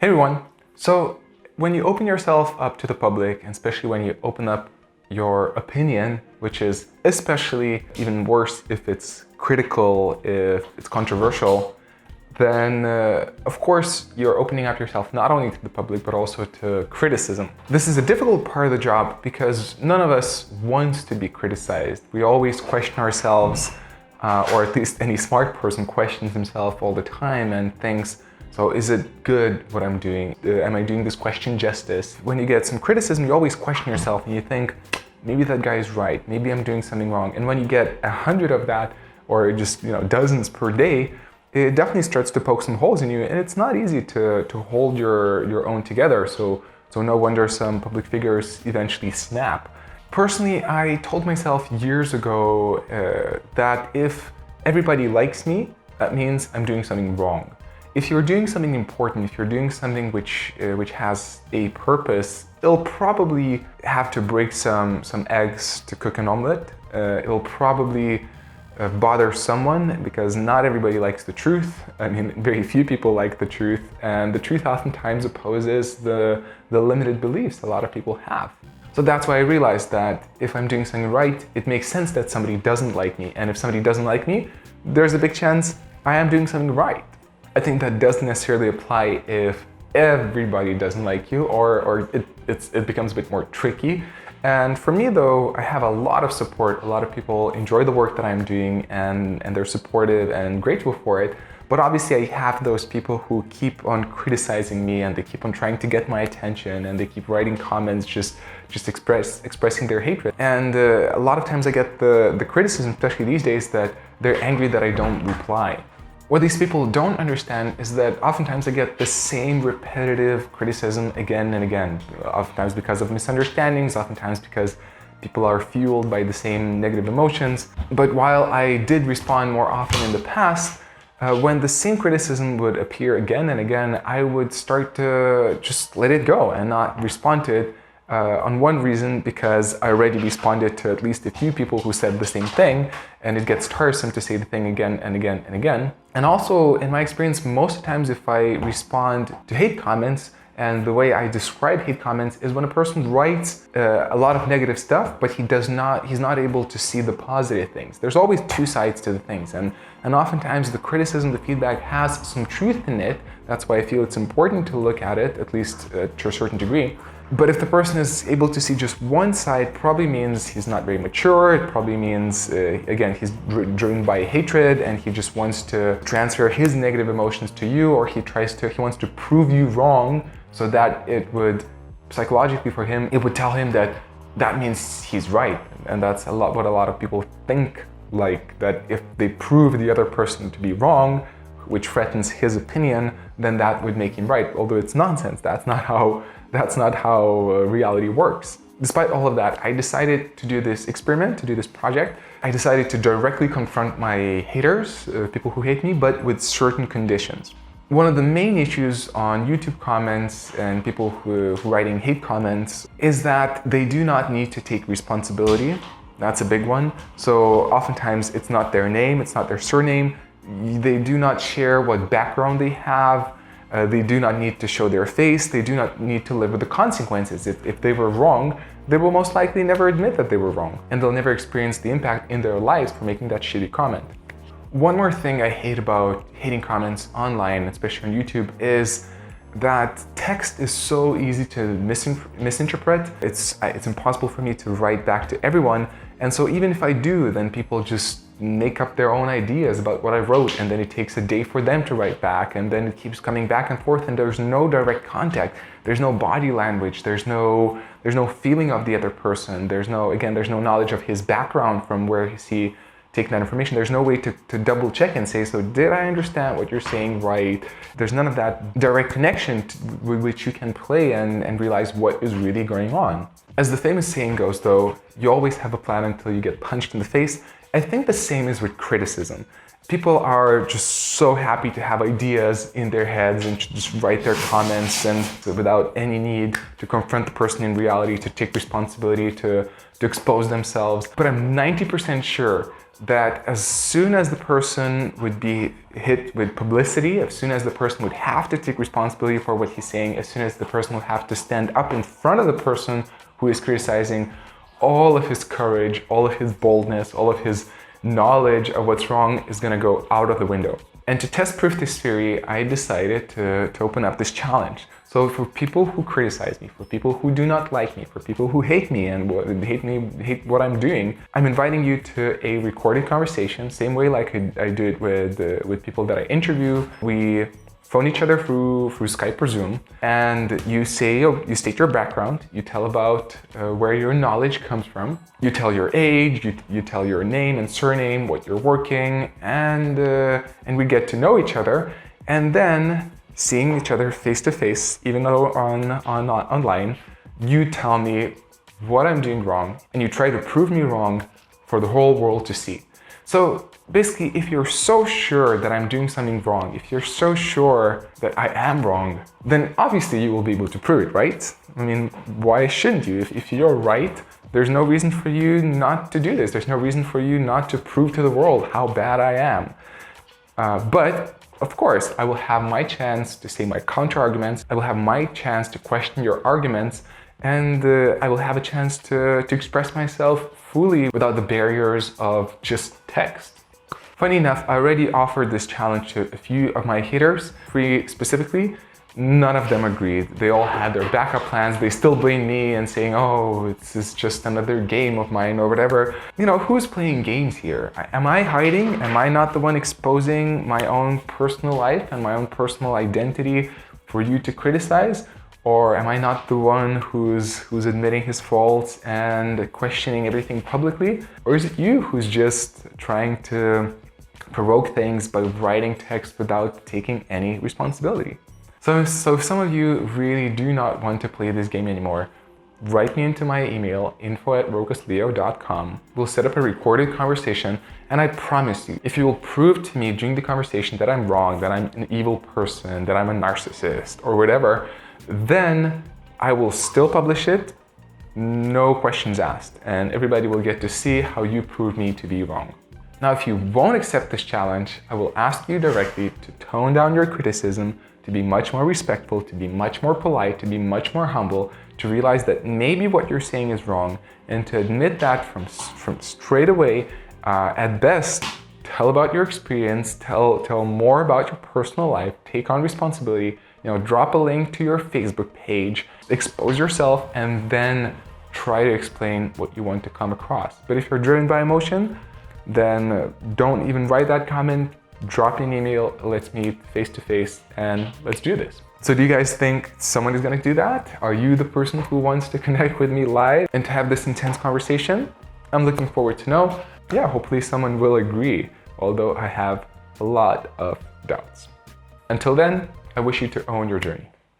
Hey everyone! So when you open yourself up to the public, and especially when you open up your opinion, which is especially even worse if it's critical, if it's controversial, then of course you're opening up yourself not only to the public but also to criticism. This is a difficult part of the job because none of us wants to be criticized. We always question ourselves, or at least any smart person questions himself all the time and thinks, so is it good what I'm doing? Am I doing this question justice? When you get some criticism, you always question yourself and you think, maybe that guy is right, maybe I'm doing something wrong. And when you get 100 of that, or just dozens per day, it definitely starts to poke some holes in you, and it's not easy to hold your own together. So no wonder some public figures eventually snap. Personally, I told myself years ago that if everybody likes me, that means I'm doing something wrong. If you're doing something important, if you're doing something which has a purpose, it'll probably have to break some eggs to cook an omelet. It'll probably bother someone because not everybody likes the truth. I mean, very few people like the truth, and the truth oftentimes opposes the limited beliefs a lot of people have. So that's why I realized that if I'm doing something right, it makes sense that somebody doesn't like me. And if somebody doesn't like me, there's a big chance I am doing something right. I think that doesn't necessarily apply if everybody doesn't like you, or it becomes a bit more tricky. And for me though, I have a lot of support. A lot of people enjoy the work that I'm doing and they're supportive and grateful for it. But obviously I have those people who keep on criticizing me and they keep on trying to get my attention and they keep writing comments just expressing their hatred. And a lot of times I get the criticism, especially these days, that they're angry that I don't reply. What these people don't understand is that oftentimes I get the same repetitive criticism again and again. Oftentimes because of misunderstandings, oftentimes because people are fueled by the same negative emotions. But while I did respond more often in the past, when the same criticism would appear again and again, I would start to just let it go and not respond to it. On one reason, because I already responded to at least a few people who said the same thing, and it gets tiresome to say the thing again and again and again. And also, in my experience, most of the times if I respond to hate comments, and the way I describe hate comments is when a person writes a lot of negative stuff, but he's not able to see the positive things. There's always two sides to the things, and oftentimes the criticism, the feedback has some truth in it. That's why I feel it's important to look at it, at least to a certain degree. But if the person is able to see just one side, probably means he's not very mature. It probably means, again, he's driven by hatred and he just wants to transfer his negative emotions to you, or he wants to prove you wrong so that it would, psychologically for him, it would tell him that means he's right. And that's what a lot of people think, like that if they prove the other person to be wrong, which threatens his opinion, then that would make him right. Although it's nonsense. That's not how reality works. Despite all of that, I decided to do this experiment, to do this project. I decided to directly confront my haters, people who hate me, but with certain conditions. One of the main issues on YouTube comments and people who writing hate comments is that they do not need to take responsibility. That's a big one. So oftentimes it's not their name, it's not their surname. They do not share what background they have. They do not need to show their face. They do not need to live with the consequences. If they were wrong, they will most likely never admit that they were wrong, and they'll never experience the impact in their lives for making that shitty comment. One more thing I hate about hating comments online, especially on YouTube, is that text is so easy to misinterpret. It's impossible for me to write back to everyone, and so even if I do, then people just make up their own ideas about what I wrote, and then it takes a day for them to write back, and then it keeps coming back and forth, and there's no direct contact. There's no body language. There's no feeling of the other person. There's no knowledge of his background from where he taking that information. There's no way to double check and say, so did I understand what you're saying right? There's none of that direct connection with which you can play and realize what is really going on. As the famous saying goes though, you always have a plan until you get punched in the face. I think the same is with criticism. People are just so happy to have ideas in their heads and just write their comments, and without any need to confront the person in reality, to take responsibility, to expose themselves. But I'm 90% sure that as soon as the person would be hit with publicity, as soon as the person would have to take responsibility for what he's saying, as soon as the person would have to stand up in front of the person who is criticizing, all of his courage, all of his boldness, all of his knowledge of what's wrong is going to go out of the window. And to test proof this theory, I decided to open up this challenge. So for people who criticize me, for people who do not like me, for people who hate me and hate what I'm doing, I'm inviting you to a recorded conversation, same way like I do it with people that I interview. We phone each other through Skype or Zoom, and you state your background, you tell about where your knowledge comes from, you tell your age, you tell your name and surname, what you're working, and we get to know each other, and then seeing each other face to face, even though online, you tell me what I'm doing wrong, and you try to prove me wrong for the whole world to see. So basically, if you're so sure that I'm doing something wrong, if you're so sure that I am wrong, then obviously you will be able to prove it, right? I mean, why shouldn't you? If you're right, there's no reason for you not to do this. There's no reason for you not to prove to the world how bad I am. But of course, I will have my chance to say my counter-arguments. I will have my chance to question your arguments, and I will have a chance to express myself fully without the barriers of just text. Funny enough, I already offered this challenge to a few of my haters, 3 specifically. None of them agreed. They all had their backup plans. They still blame me and saying, oh, this is just another game of mine or whatever. You know, who's playing games here? Am I hiding? Am I not the one exposing my own personal life and my own personal identity for you to criticize? Or am I not the one who's admitting his faults and questioning everything publicly? Or is it you who's just trying to provoke things by writing text without taking any responsibility? So if some of you really do not want to play this game anymore, write me into my email, info@rokasleo.com. We'll set up a recorded conversation, and I promise you, if you will prove to me during the conversation that I'm wrong, that I'm an evil person, that I'm a narcissist, or whatever, then I will still publish it, no questions asked, and everybody will get to see how you prove me to be wrong. Now, if you won't accept this challenge, I will ask you directly to tone down your criticism, to be much more respectful, to be much more polite, to be much more humble, to realize that maybe what you're saying is wrong, and to admit that from straight away. At best, tell about your experience, tell more about your personal life, take on responsibility, drop a link to your Facebook page, expose yourself, and then try to explain what you want to come across. But if you're driven by emotion, then don't even write that comment. Drop me an email, let's meet face to face, and let's do this. So do you guys think someone is gonna do that? Are you the person who wants to connect with me live and to have this intense conversation? I'm looking forward to know. Yeah, hopefully someone will agree, although I have a lot of doubts. Until then, I wish you to own your journey.